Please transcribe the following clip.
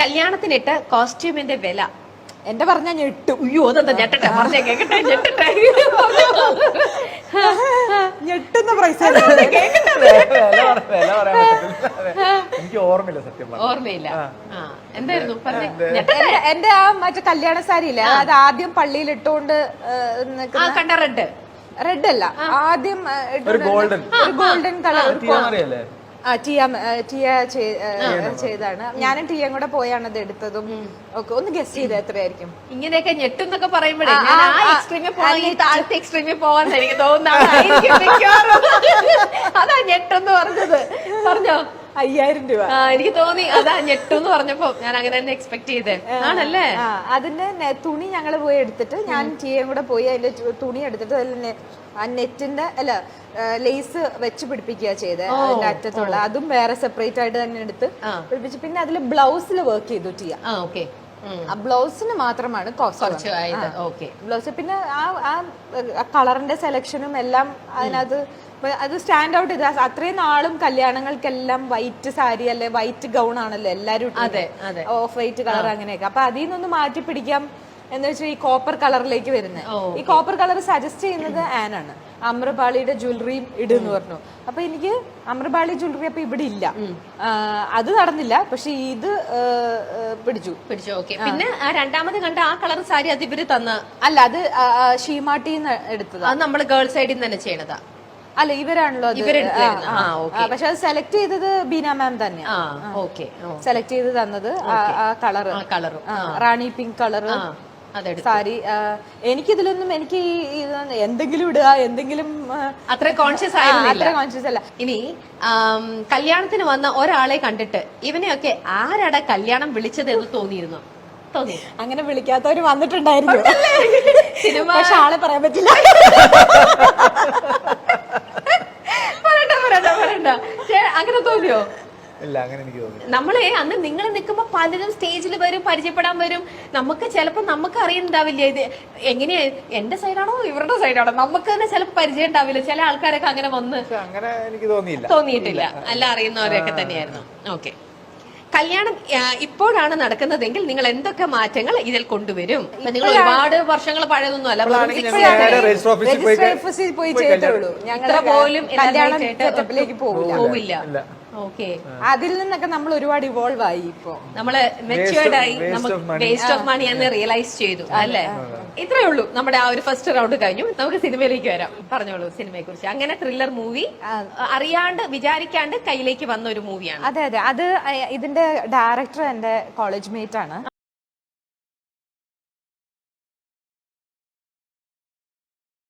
കല്യാണത്തിനിട്ട് കോസ്റ്റ്യൂമിന്റെ വില എന്റെ പറഞ്ഞ ഞെട്ടും. അയ്യോ അതെന്താ ഞെട്ടട്ടെ പറഞ്ഞേ കേക്കട്ടെ ഞെട്ടട്ടെ ഞെട്ടുന്ന പ്രൈസ് എനിക്ക് ഓർമ്മയില്ല സത്യം ഓർമ്മയില്ല. എന്തായിരുന്നു പറഞ്ഞേ? എന്റെ ആ മറ്റേ കല്യാണ സാരി ഇല്ലേ, അത് ആദ്യം പള്ളിയിൽ ഇട്ടുകൊണ്ട് കണ്ട റെഡ് റെഡ് അല്ല, ആദ്യം ഒരു ഗോൾഡൻ കളർ ടിയ ചെയ്താണ്. ഞാനും ടിയും കൂടെ പോയാണ് അത് എടുത്തതും ഒക്കെ. ഒന്ന് ഗസ് ചെയ്ത് എത്രയായിരിക്കും? ഇങ്ങനെയൊക്കെ ഞെട്ടുന്നൊക്കെ പറയുമ്പോഴേ ഞാൻ ആ എക്സ്ട്രീമിൽ പോകാൻ താഴത്തെ എക്സ്ട്രീമിൽ പോകാൻ എനിക്ക് തോന്നുന്നതാണ്. അതാ ഞെട്ടെന്ന് പറഞ്ഞത്. പറഞ്ഞോ? 5000 രൂപ. എനിക്ക് തോന്നി അതാ ഞെട്ടെന്ന് പറഞ്ഞപ്പോ ഞാൻ അങ്ങനെ തന്നെ എക്സ്പെക്ട് ചെയ്തേ. ആണല്ലേ? അതിന്റെ തുണി ഞങ്ങള് പോയി എടുത്തിട്ട്, ഞാൻ ടിയും കൂടെ പോയി അതിന്റെ തുണി എടുത്തിട്ട് അതിൽ ആ നെറ്റിന്റെ അല്ല ലേസ് വെച്ച് പിടിപ്പിക്കുക ചെയ്ത് അതിന്റെ അറ്റത്തുള്ള അതും വേറെ സെപ്പറേറ്റ് ആയിട്ട് തന്നെ എടുത്ത് പിടിപ്പിച്ച്. പിന്നെ അതിൽ ബ്ലൗസിൽ വർക്ക് ചെയ്തു ടിയ. ആ ബ്ലൗസിന് മാത്രമാണ് ബ്ലൗസ്. പിന്നെ ആ കളറിന്റെ സെലക്ഷനും എല്ലാം അതിനകത്ത് അത് സ്റ്റാൻഡ് ഔട്ട് ചെയ്ത്. അത്രയും നാളും കല്യാണങ്ങൾക്കെല്ലാം വൈറ്റ് സാരി അല്ലെ വൈറ്റ് ഗൗൺ ആണല്ലോ എല്ലാരും, ഓഫ് വൈറ്റ് കളർ അങ്ങനെയൊക്കെ. അപ്പൊ അതിൽ നിന്നൊന്ന് മാറ്റി പിടിക്കാം എന്ന് വെച്ചാൽ ഈ കോപ്പർ കളറിലേക്ക് വരുന്നത്. ഈ കോപ്പർ കളർ സജസ്റ്റ് ചെയ്യുന്നത് ആനാണ്. അമ്രപാളിയുടെ ജ്വല്ലറിയും ഇടുന്ന് പറഞ്ഞു. അപ്പൊ എനിക്ക് അമ്രപാളി ജ്വല്ലറി അപ്പൊ ഇവിടെ ഇല്ല, അത് നടന്നില്ല. പക്ഷെ ഇത് പിടിച്ചു. പിന്നെ രണ്ടാമത് കണ്ട ആ കളർ സാരി അത് ഇവര് തന്ന അല്ല, അത് ഷീമാട്ടിന്ന് എടുത്തത്. അത് നമ്മള് ഗേൾസ് സൈഡിൽ നിന്ന് തന്നെ ചെയ്യണതാ. അല്ല, ഇവരാണല്ലോ പക്ഷെ അത് സെലക്ട് ചെയ്തത് ബീന മാം തന്നെ സെലക്ട് ചെയ്ത് തന്നത്. ആ കളറും റാണി പിങ്ക് കളറ് സാരി. എനിക്കിതിലൊന്നും എനിക്ക് എന്തെങ്കിലും ഇടുക എന്തെങ്കിലും അത്ര കോൺഷ്യസ് അല്ല. ഇനി കല്യാണത്തിന് വന്ന ഒരാളെ കണ്ടിട്ട് ഇവനെയൊക്കെ ആരാടാ കല്യാണം വിളിച്ചത് എന്ന് തോന്നിയിരുന്നു? തോന്നി? അങ്ങനെ വിളിക്കാത്തവര് വന്നിട്ടുണ്ടായിരുന്നു. പക്ഷെ ആളെ പറയാൻ പറ്റില്ല. അങ്ങനെ തോന്നിയോ? നമ്മളെ അന്ന് നിങ്ങൾ നിൽക്കുമ്പോ പലരും സ്റ്റേജിൽ വരും, പരിചയപ്പെടാൻ വരും. നമുക്ക് ചിലപ്പോ നമുക്ക് അറിയുന്നുണ്ടാവില്ല ഇത് എങ്ങനെയാ, എന്റെ സൈഡാണോ ഇവരുടെ സൈഡാണോ, നമുക്ക് തന്നെ ചിലപ്പോ പരിചയം ഉണ്ടാവില്ല. ചില ആൾക്കാരൊക്കെ അങ്ങനെ വന്ന് എനിക്ക് തോന്നിയിട്ടില്ല. അല്ല, അറിയുന്നവരൊക്കെ തന്നെയായിരുന്നു. ഓക്കെ. കല്യാണം ഇപ്പോഴാണ് നടക്കുന്നതെങ്കിൽ നിങ്ങൾ എന്തൊക്കെ മാറ്റങ്ങൾ ഇതിൽ കൊണ്ടുവരും? നിങ്ങൾ ഒരുപാട് വർഷങ്ങൾ പഴയതൊന്നും അല്ല, പോലും പോവില്ല. അതിൽ നിന്നൊക്കെ നമ്മൾ ഒരുപാട് ഇവോൾവ് ആയി. ഇപ്പൊ നമ്മള് മെച്യൂർഡ് ആയി, നമുക്ക് വേസ്റ്റ് ഓഫ് മണി എന്ന് റിയലൈസ് ചെയ്തു അല്ലേ? ഇത്രയേ ഉള്ളൂ. നമ്മുടെ ആ ഒരു ഫസ്റ്റ് റൗണ്ട് കഴിഞ്ഞു. നമുക്ക് സിനിമയിലേക്ക് വരാം. പറഞ്ഞോളൂ സിനിമയെ കുറിച്ച്. അങ്ങനെ ത്രില്ലർ മൂവി, അറിയാണ്ട് വിചാരിക്കാണ്ട് കയ്യിലേക്ക് വന്ന ഒരു മൂവിയാണ്. അതെ. അത് ഇതിന്റെ ഡയറക്ടർ എന്റെ കോളേജ് മേറ്റ് ആണ്.